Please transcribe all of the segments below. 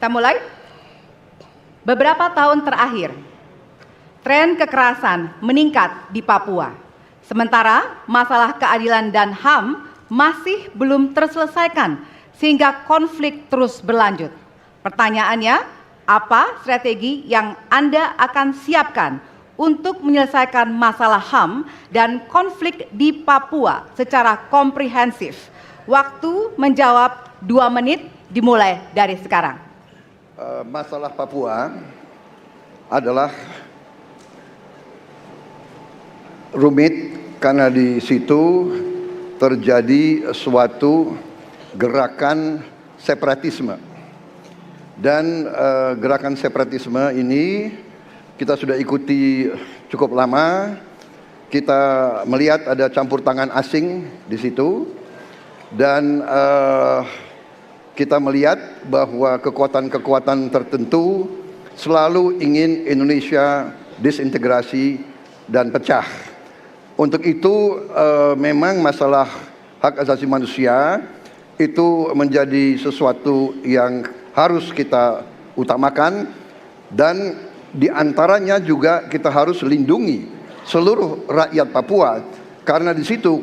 Kita mulai. Beberapa tahun terakhir, tren kekerasan meningkat di Papua. Sementara masalah keadilan dan HAM masih belum terselesaikan sehingga konflik terus berlanjut. Pertanyaannya, apa strategi yang Anda akan siapkan untuk menyelesaikan masalah HAM dan konflik di Papua secara komprehensif? Waktu menjawab 2 menit dimulai dari sekarang. Masalah Papua adalah rumit karena di situ terjadi suatu gerakan separatisme. Dan gerakan separatisme ini kita sudah ikuti cukup lama. Kita melihat ada campur tangan asing di situ. Dan kita melihat bahwa kekuatan-kekuatan tertentu selalu ingin Indonesia disintegrasi dan pecah. Untuk itu memang masalah hak asasi manusia itu menjadi sesuatu yang harus kita utamakan, dan diantaranya juga kita harus lindungi seluruh rakyat Papua, karena di situ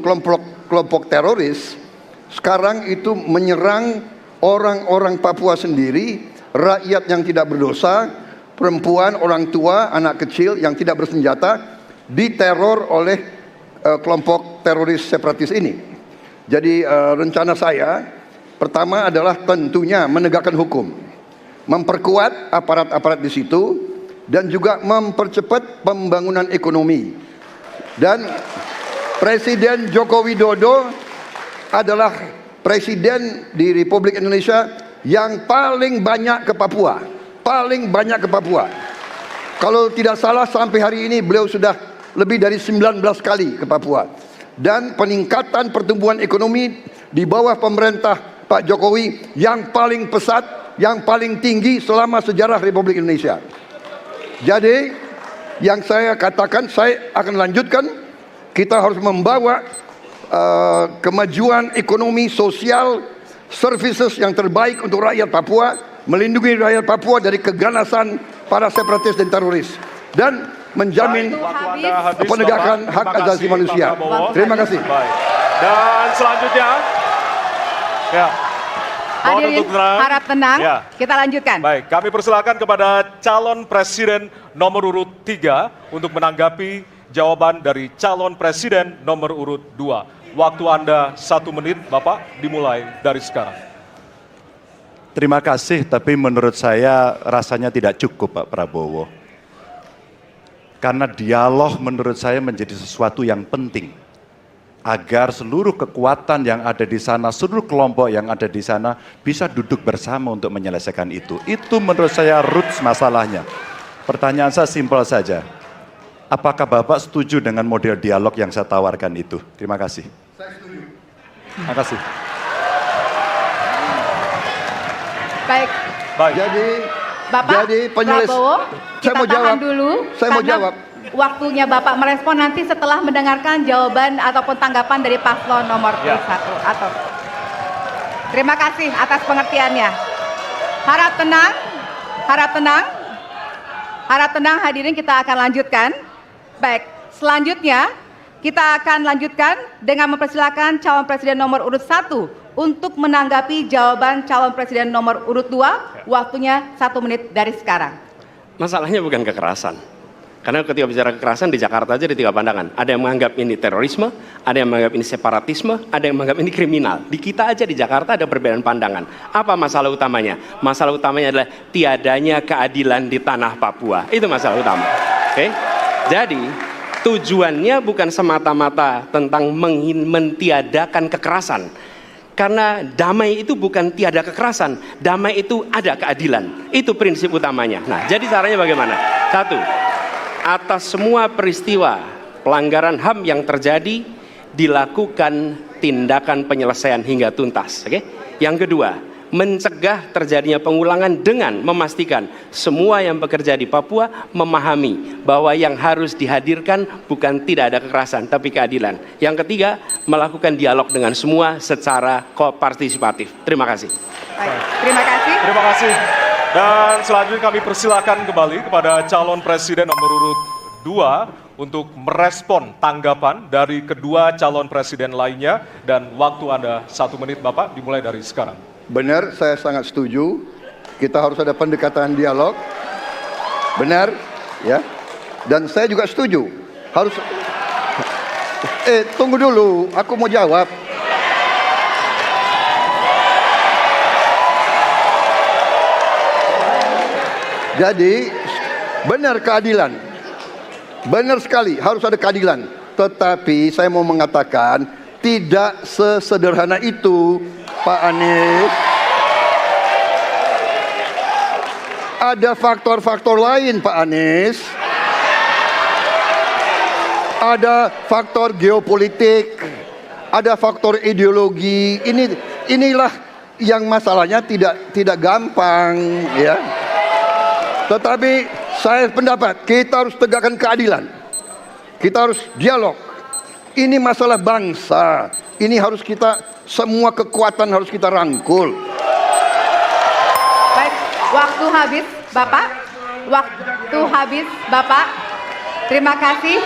kelompok teroris sekarang itu menyerang orang-orang Papua sendiri, rakyat yang tidak berdosa, perempuan, orang tua, anak kecil yang tidak bersenjata, diteror oleh kelompok teroris separatis ini. Jadi rencana saya pertama adalah tentunya menegakkan hukum, memperkuat aparat-aparat di situ, dan juga mempercepat pembangunan ekonomi. Dan Presiden Joko Widodo adalah Presiden di Republik Indonesia yang paling banyak ke Papua. Paling banyak ke Papua. Kalau tidak salah sampai hari ini beliau sudah lebih dari 19 kali ke Papua. Dan peningkatan pertumbuhan ekonomi di bawah pemerintah Pak Jokowi yang paling pesat, yang paling tinggi selama sejarah Republik Indonesia. Jadi yang saya katakan, saya akan lanjutkan, kita harus membawa kemajuan ekonomi, sosial, services yang terbaik untuk rakyat Papua, melindungi rakyat Papua dari keganasan para separatis dan teroris, dan menjamin penegakan hak asasi manusia. Terima kasih. Baik. Dan selanjutnya, ya, hadirin harap tenang, ya. Kita lanjutkan. Baik, kami persilakan kepada calon presiden nomor urut 3 untuk menanggapi jawaban dari calon presiden nomor urut 2. Waktu Anda 1 menit, Bapak, dimulai dari sekarang. Terima kasih, tapi menurut saya rasanya tidak cukup Pak Prabowo. Karena dialog menurut saya menjadi sesuatu yang penting. Agar seluruh kekuatan yang ada di sana, seluruh kelompok yang ada di sana bisa duduk bersama untuk menyelesaikan itu. Itu menurut saya roots masalahnya. Pertanyaan saya simpel saja. Apakah Bapak setuju dengan model dialog yang saya tawarkan itu? Terima kasih. Saya setuju. Terima kasih. Baik. Jadi Bapak Prabowo, saya mau jawab dulu. Saya mau jawab. Waktunya Bapak merespon nanti setelah mendengarkan jawaban ataupun tanggapan dari paslon nomor 1 atau. Terima kasih atas pengertiannya. Harap tenang, harap tenang, harap tenang hadirin, kita akan lanjutkan. Baik, selanjutnya kita akan lanjutkan dengan mempersilakan calon presiden nomor urut 1 untuk menanggapi jawaban calon presiden nomor urut 2. Waktunya 1 menit dari sekarang. Masalahnya bukan kekerasan. Karena ketika bicara kekerasan di Jakarta aja ada 3 pandangan. Ada yang menganggap ini terorisme, ada yang menganggap ini separatisme, ada yang menganggap ini kriminal. Di kita aja di Jakarta ada perbedaan pandangan. Apa masalah utamanya? Masalah utamanya adalah tiadanya keadilan di tanah Papua. Itu masalah utama. Oke? Jadi tujuannya bukan semata-mata tentang mentiadakan kekerasan. Karena damai itu bukan tiada kekerasan, damai itu ada keadilan. Itu prinsip utamanya. Nah, jadi caranya bagaimana? 1, atas semua peristiwa pelanggaran HAM yang terjadi dilakukan tindakan penyelesaian hingga tuntas. Oke? Yang kedua, mencegah terjadinya pengulangan dengan memastikan semua yang bekerja di Papua memahami bahwa yang harus dihadirkan bukan tidak ada kekerasan tapi keadilan. Yang ketiga, melakukan dialog dengan semua secara kopartisipatif. Terima kasih. Baik, terima kasih. Terima kasih. Dan selanjutnya kami persilakan kembali kepada calon presiden nomor urut 2 untuk merespon tanggapan dari kedua calon presiden lainnya, dan waktu Anda 1 menit Bapak, dimulai dari sekarang. Benar, saya sangat setuju. Kita harus ada pendekatan dialog. Benar, ya. Dan saya juga setuju. Harus tunggu dulu, aku mau jawab. Jadi, benar keadilan. Benar sekali, harus ada keadilan. Tetapi saya mau mengatakan, tidak sesederhana itu, Pak Anies. Ada faktor-faktor lain, Pak Anies. Ada faktor geopolitik, ada faktor ideologi. Inilah yang masalahnya tidak gampang, ya. Tetapi saya pendapat kita harus tegakkan keadilan. Kita harus dialog. Ini masalah bangsa. Ini harus kita, semua kekuatan harus kita rangkul. Baik, waktu habis, Bapak. Waktu habis, Bapak. Terima kasih.